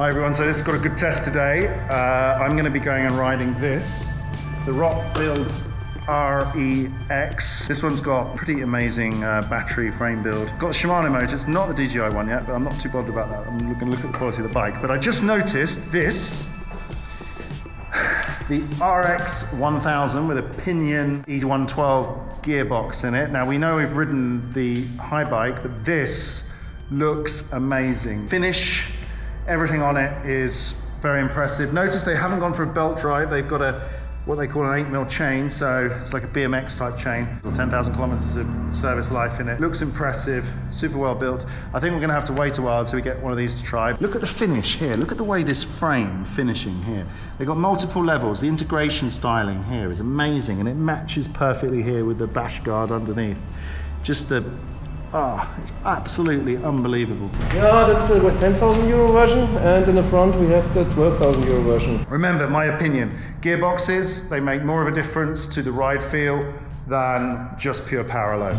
Hi everyone, so this has got a good test today. I'm going to be going and riding this, the Rotwild R EXC. This one's got pretty amazing battery frame build. Got the Shimano motor, it's not the DJI one yet, but I'm not too bothered about that. I'm going to look at the quality of the bike. But I just noticed this, the RX 1000 with a Pinion E112 gearbox in it. Now we know we've ridden the high bike, but this looks amazing. Finish, everything on it is very impressive. Notice they haven't gone for a belt drive. They've got what they call an 8mm chain, so it's like a BMX type chain. 10,000 kilometers of service life in it. Looks impressive, super well built. I think we're gonna have to wait a while until we get one of these to try. Look at the finish here. Look at the way this frame finishing here. They've got multiple levels. The integration styling here is amazing, and it matches perfectly here with the bash guard underneath. Just it's absolutely unbelievable. Yeah, that's the 10,000 euro version, and in the front we have the 12,000 euro version. Remember, my opinion, gearboxes, they make more of a difference to the ride feel than just pure power alone.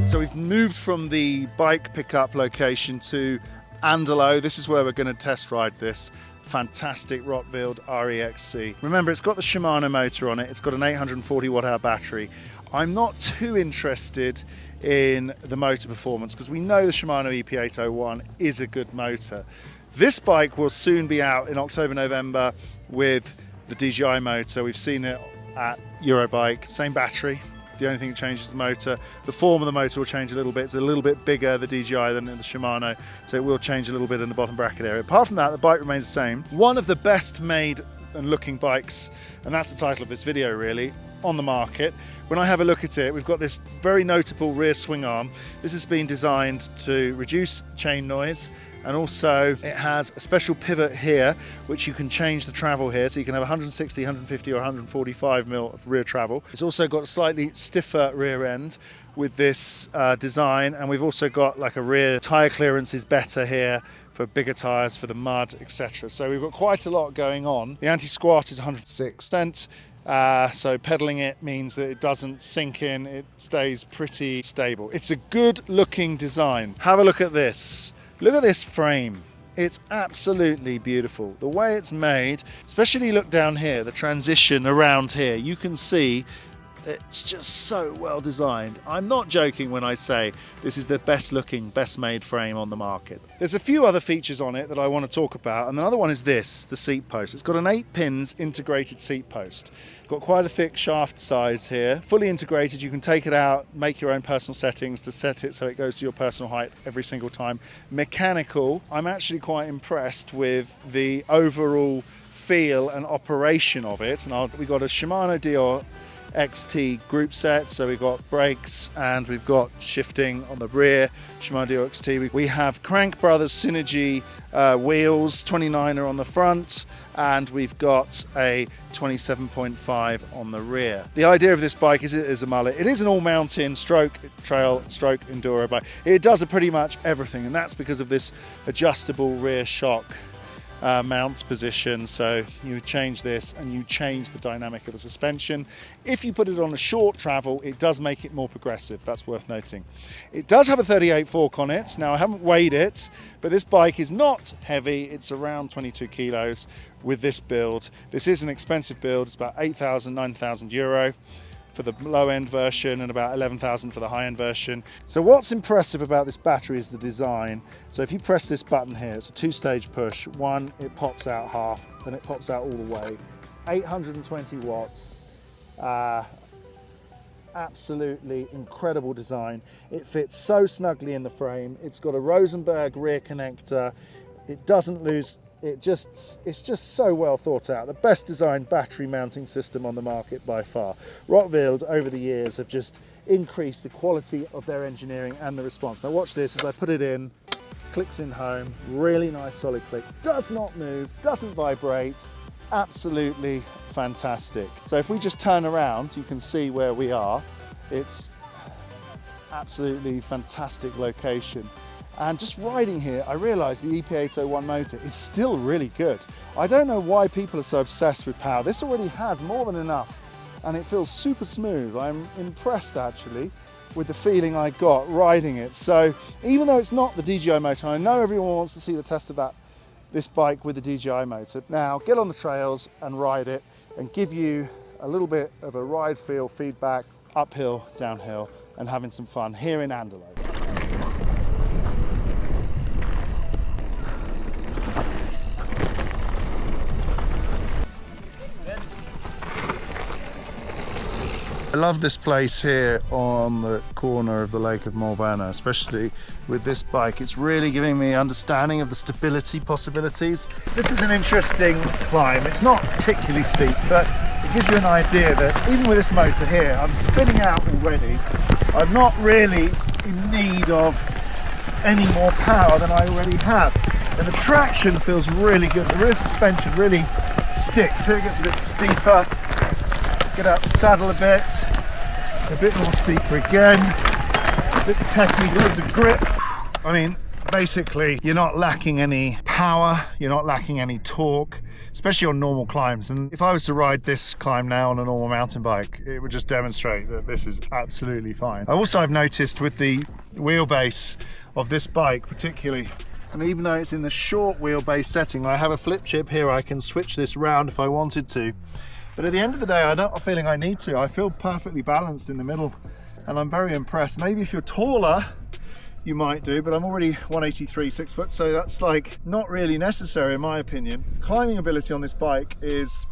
So we've moved from the bike pickup location to Andalo. This is where we're going to test ride this fantastic Rotwild R EXC. Remember, it's got the Shimano motor on it. It's got an 840 watt-hour battery. I'm not too interested in the motor performance because we know the Shimano EP8 is a good motor. This bike will soon be out in October, November with the DJI motor. We've seen it at Eurobike, same battery. The only thing that changes is the motor. The form of the motor will change a little bit. It's a little bit bigger, the DJI, than the Shimano, so it will change a little bit in the bottom bracket area. Apart from that, the bike remains the same. One of the best made and looking bikes, and that's the title of this video really, on the market. When I have a look at it, we've got this very notable rear swing arm. This has been designed to reduce chain noise, and also it has a special pivot here which you can change the travel here, so you can have 160, 150 or 145 mil of rear travel. It's also got a slightly stiffer rear end with this design, and we've also got like a rear tyre clearance is better here for bigger tyres for the mud, etc. So we've got quite a lot going on. The anti-squat is 106%. So pedaling it means that it doesn't sink in, it stays pretty stable. It's a good looking design. Have a look at this. Look at this frame. It's absolutely beautiful. The way it's made, especially look down here, the transition around here, you can see it's just so well designed. I'm not joking when I say this is the best looking, best made frame on the market. There's a few other features on it that I want to talk about, and another one is this, the seat post. It's got an 8 pins integrated seat post. Got quite a thick shaft size here, fully integrated. You can take it out, make your own personal settings to set it so it goes to your personal height every single time. Mechanical, I'm actually quite impressed with the overall feel and operation of it. And we got a Shimano XT group set, so we've got brakes and we've got shifting on the rear, Shimano XT. We have Crank Brothers Synergy wheels, 29er on the front, and we've got a 27.5 on the rear. The idea of this bike is it is a mullet. It is an all-mountain stroke trail stroke enduro bike. It does pretty much everything, and that's because of this adjustable rear shock mount position. So you change this and you change the dynamic of the suspension. If you put it on a short travel, it does make it more progressive. That's worth noting. It does have a 38 fork on it. Now I haven't weighed it, but this bike is not heavy. It's around 22 kilos with this build. This is an expensive build. It's about 8,000, 9,000 euro for the low-end version and about 11,000 for the high-end version. So what's impressive about this battery is the design. So if you press this button here, it's a 2-stage push. One, it pops out half, then it pops out all the way. 820 watts. Absolutely incredible design. It fits so snugly in the frame. It's got a Rosenberg rear connector. It doesn't lose. It's just so well thought out. The best designed battery mounting system on the market by far. Rotwild over the years have just increased the quality of their engineering and the response. Now watch this as I put it in, clicks in home, really nice solid click, does not move, doesn't vibrate, absolutely fantastic. So if we just turn around, you can see where we are. It's absolutely fantastic location. And just riding here, I realised the EP8 motor is still really good. I don't know why people are so obsessed with power. This already has more than enough, and it feels super smooth. I'm impressed actually. with the feeling I got riding it. So even though it's not the DJI motor, I know everyone wants to see the test of this bike with the DJI motor. Now get on the trails and ride it and give you a little bit of a ride feel feedback, uphill, downhill, and having some fun here in Andalo. I love this place here on the corner of the Lake of Morvana, especially with this bike. It's really giving me understanding of the stability possibilities. This is an interesting climb. It's not particularly steep, but it gives you an idea that even with this motor here, I'm spinning out already. I'm not really in need of any more power than I already have. And the traction feels really good. The rear suspension really sticks. Here it gets a bit steeper. Get out the saddle a bit more steeper again, a bit techy, loads of grip. I mean, basically, you're not lacking any power, you're not lacking any torque, especially on normal climbs. And if I was to ride this climb now on a normal mountain bike, it would just demonstrate that this is absolutely fine. I've noticed with the wheelbase of this bike particularly, and even though it's in the short wheelbase setting, I have a flip chip here, I can switch this round if I wanted to. But at the end of the day, I'm not feeling I need to. I feel perfectly balanced in the middle and I'm very impressed. Maybe if you're taller, you might do, but I'm already 183, 6 foot, so that's like not really necessary in my opinion. Climbing ability on this bike is,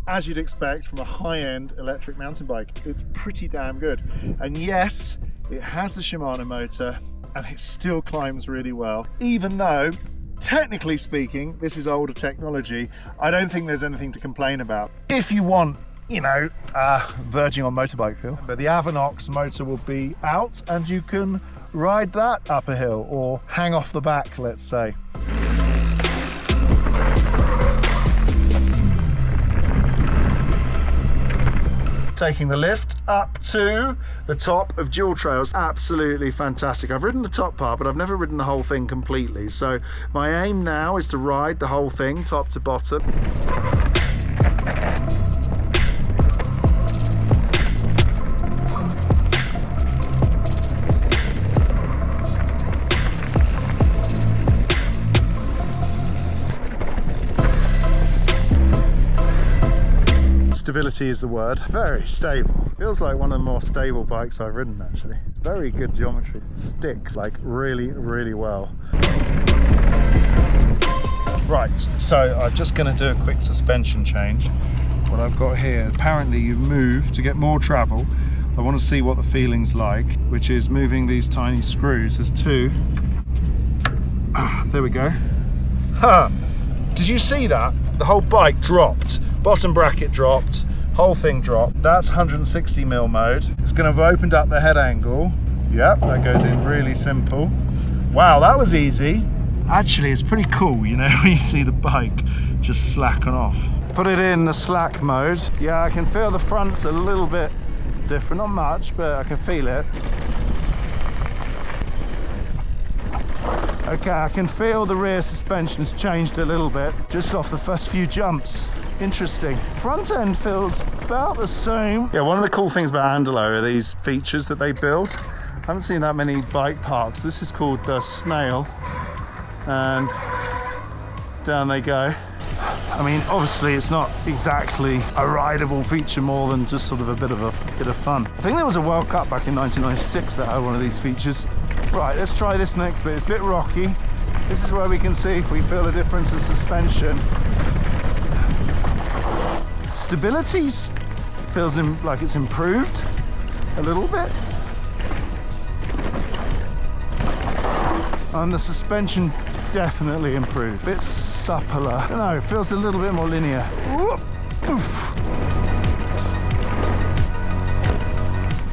as you'd expect from a high-end electric mountain bike, it's pretty damn good. And yes, it has the Shimano motor and it still climbs really well, even though technically speaking, this is older technology. I don't think there's anything to complain about. If you want, verging on motorbike feel, but the Avinox motor will be out and you can ride that up a hill or hang off the back, let's say. Taking the lift up to the top of Dual Trails, absolutely fantastic. I've ridden the top part, but I've never ridden the whole thing completely. So my aim now is to ride the whole thing top to bottom. Stability is the word. Very stable. Feels like one of the more stable bikes I've ridden actually. Very good geometry. Sticks like really, really well. Right, so I'm just going to do a quick suspension change. What I've got here, apparently you move to get more travel. I want to see what the feeling's like, which is moving these tiny screws. There's two. There we go. Did you see that? The whole bike dropped. Bottom bracket dropped, whole thing dropped. That's 160mm mode. It's going to have opened up the head angle. Yep, that goes in really simple. Wow, that was easy. Actually, it's pretty cool, when you see the bike just slacking off. Put it in the slack mode. Yeah, I can feel the front's a little bit different, not much, but I can feel it. Okay, I can feel the rear suspension's changed a little bit just off the first few jumps. Interesting. Front end feels about the same. Yeah, one of the cool things about Andalo are these features that they build. I haven't seen that many bike parks. This is called the Snail, and down they go. I mean, obviously it's not exactly a rideable feature more than just sort of a bit of fun. I think there was a World Cup back in 1996 that had one of these features. Right, let's try this next bit. It's a bit rocky. This is where we can see if we feel a difference in suspension. Stability feels like it's improved a little bit. And the suspension definitely improved. A bit suppler. I don't know, it feels a little bit more linear.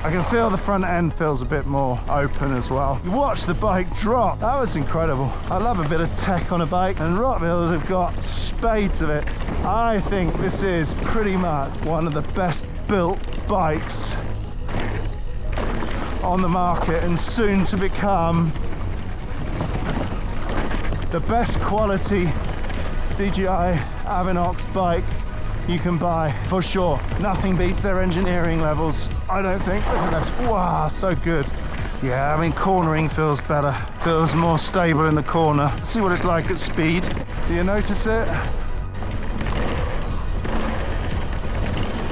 I can feel the front end feels a bit more open as well. You watch the bike drop. That was incredible. I love a bit of tech on a bike, and Rotwild have got spades of it. I think this is pretty much one of the best built bikes on the market, and soon to become the best quality DJI Avinox bike you can buy, for sure. Nothing beats their engineering levels, I don't think. Look at that. Wow, so good. Yeah, I mean, cornering feels better. Feels more stable in the corner. Let's see what it's like at speed. Do you notice it?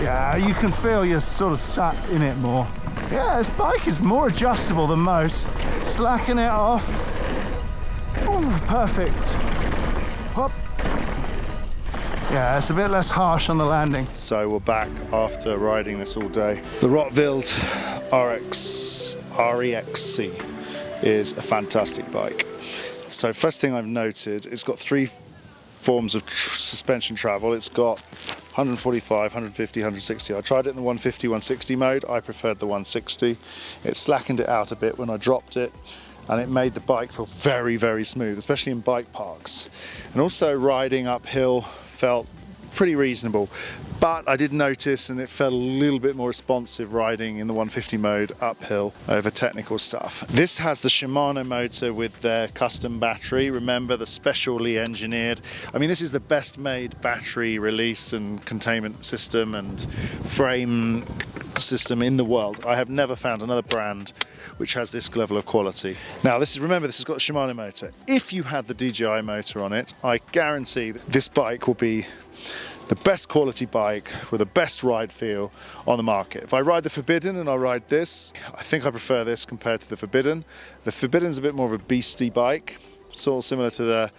Yeah, you can feel you're sort of sat in it more. Yeah, this bike is more adjustable than most. Slacken it off. Ooh, perfect. Hop. Yeah, it's a bit less harsh on the landing. So we're back after riding this all day. The Rotwild R EXC is a fantastic bike. So first thing I've noted, it's got three forms of suspension travel. It's got 145, 150, 160. I tried it in the 150, 160 mode. I preferred the 160. It slackened it out a bit when I dropped it, and it made the bike feel very, very smooth, especially in bike parks. And also riding uphill felt pretty reasonable, but I did notice, and it felt a little bit more responsive riding in the 150 mode uphill over technical stuff. This has the Shimano motor with their custom battery. Remember, the specially engineered. I mean, this is the best made battery release and containment system and frame system in the world. I have never found another brand which has this level of quality. Now, remember, this has got a Shimano motor. If you had the DJI motor on it, I guarantee that this bike will be the best quality bike with the best ride feel on the market. If I ride the Forbidden and I ride this, I think I prefer this compared to the Forbidden. The Forbidden's a bit more of a beastie bike, sort of similar to the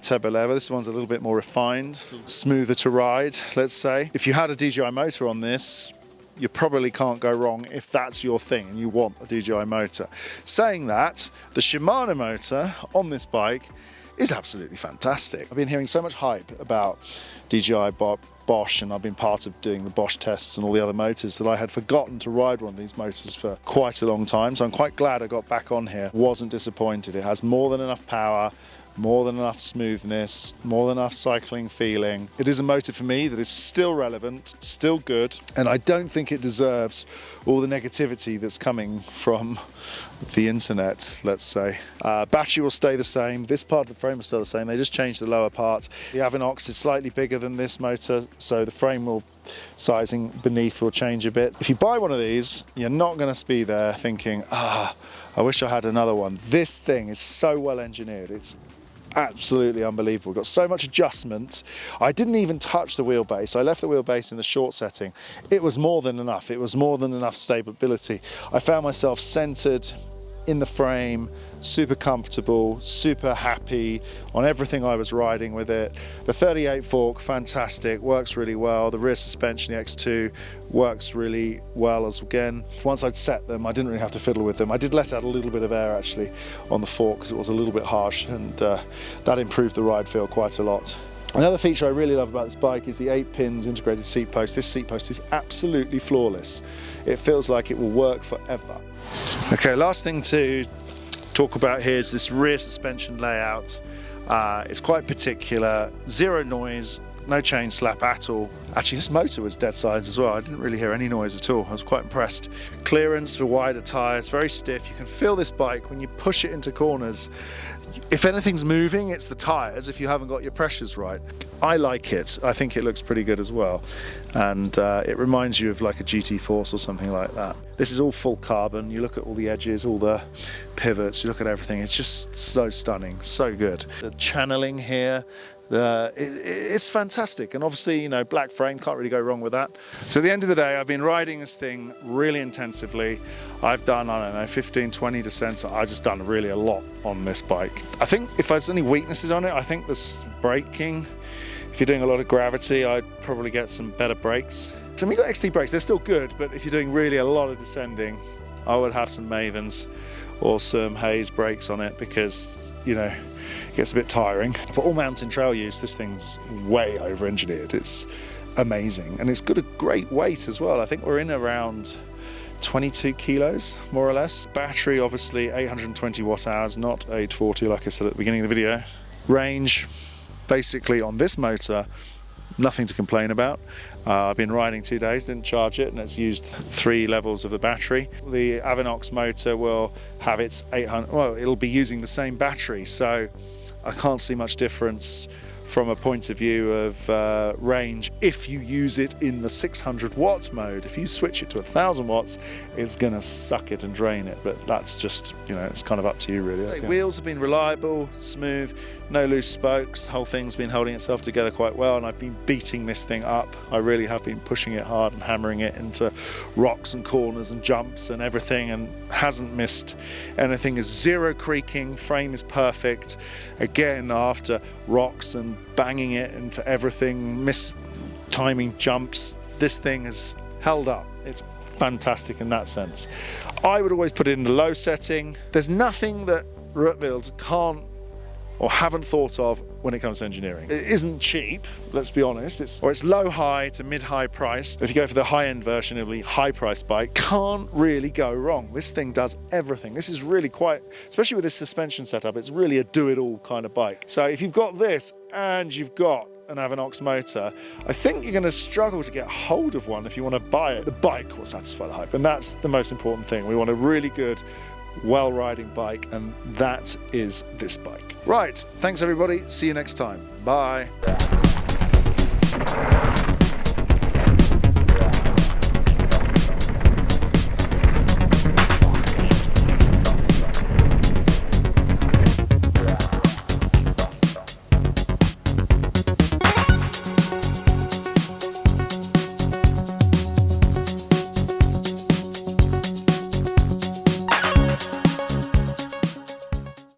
Turbo Lever. This one's a little bit more refined, smoother to ride, let's say. If you had a DJI motor on this, you probably can't go wrong if that's your thing and you want a DJI motor. Saying that, the Shimano motor on this bike is absolutely fantastic. I've been hearing so much hype about DJI Bosch, and I've been part of doing the Bosch tests and all the other motors, that I had forgotten to ride one of these motors for quite a long time. So I'm quite glad I got back on here. Wasn't disappointed. It has more than enough power, more than enough smoothness, more than enough cycling feeling. It is a motor for me that is still relevant, still good, and I don't think it deserves all the negativity that's coming from the internet, let's say. Battery will stay the same. This part of the frame will stay the same. They just changed the lower part. The Avinox is slightly bigger than this motor, so the frame sizing beneath will change a bit. If you buy one of these, you're not going to be there thinking, I wish I had another one. This thing is so well engineered. It's absolutely unbelievable. Got so much adjustment. I didn't even touch the wheelbase. I left the wheelbase in the short setting. It was more than enough. It was more than enough stability. I found myself centered in the frame, super comfortable, super happy on everything I was riding with it. The 38 fork, fantastic, works really well. The rear suspension, the X2, works really well as again. Once I'd set them, I didn't really have to fiddle with them. I did let out a little bit of air actually on the fork because it was a little bit harsh, and that improved the ride feel quite a lot. Another feature I really love about this bike is the 8 pins integrated seat post. This seat post is absolutely flawless. It feels like it will work forever. Okay, last thing to talk about here is this rear suspension layout. It's quite particular, zero noise, no chain slap at all. Actually, this motor was dead sides as well. I didn't really hear any noise at all. I was quite impressed. Clearance for wider tyres, very stiff. You can feel this bike when you push it into corners. If anything's moving, it's the tyres if you haven't got your pressures right. I like it. I think it looks pretty good as well. And it reminds you of like a GT Force or something like that. This is all full carbon. You look at all the edges, all the pivots, you look at everything. It's just so stunning, so good. The channeling here, it's fantastic, and obviously, you know, black frame, can't really go wrong with that. So at the end of the day, I've been riding this thing really intensively. I've done, I don't know, 15, 20 descents. I've just done really a lot on this bike. I think if there's any weaknesses on it, I think the braking. If you're doing a lot of gravity, I'd probably get some better brakes. So we've got XT brakes, they're still good, but if you're doing really a lot of descending, I would have some Mavens or some Hayes brakes on it, because, you know, it gets a bit tiring. For all mountain trail use, this thing's way over-engineered. It's amazing, and it's got a great weight as well. I think we're in around 22 kilos, more or less. Battery, obviously, 820 watt hours, not 840 like I said at the beginning of the video. Range, basically on this motor, nothing to complain about. I've been riding 2 days, didn't charge it, and it's used 3 levels of the battery. The Avinox motor will have its 800, well, it'll be using the same battery, so I can't see much difference from a point of view of range if you use it in the 600 watts mode. If you switch it to 1000 watts, it's gonna suck it and drain it, but that's just, you know, it's kind of up to you really. Wheels have been reliable, smooth, no loose spokes, the whole thing's been holding itself together quite well, and I've been beating this thing up. I really have been pushing it hard and hammering it into rocks and corners and jumps and everything, and hasn't missed anything. Is zero creaking, frame is perfect. Again, after rocks and banging it into everything, timing jumps, this thing has held up. It's fantastic in that sense. I would always put it in the low setting. There's nothing that Rotwild can't or haven't thought of when it comes to engineering. It isn't cheap, let's be honest. It's low-high to mid-high price. If you go for the high-end version, it'll be high-price bike. Can't really go wrong. This thing does everything. This is really quite, especially with this suspension setup, it's really a do-it-all kind of bike. So if you've got this and you've got an Avinox motor, I think you're going to struggle to get hold of one if you want to buy it. The bike will satisfy the hype, and that's the most important thing. We want a really good, well-riding bike, and that is this bike. Right, thanks everybody. See you next time. Bye.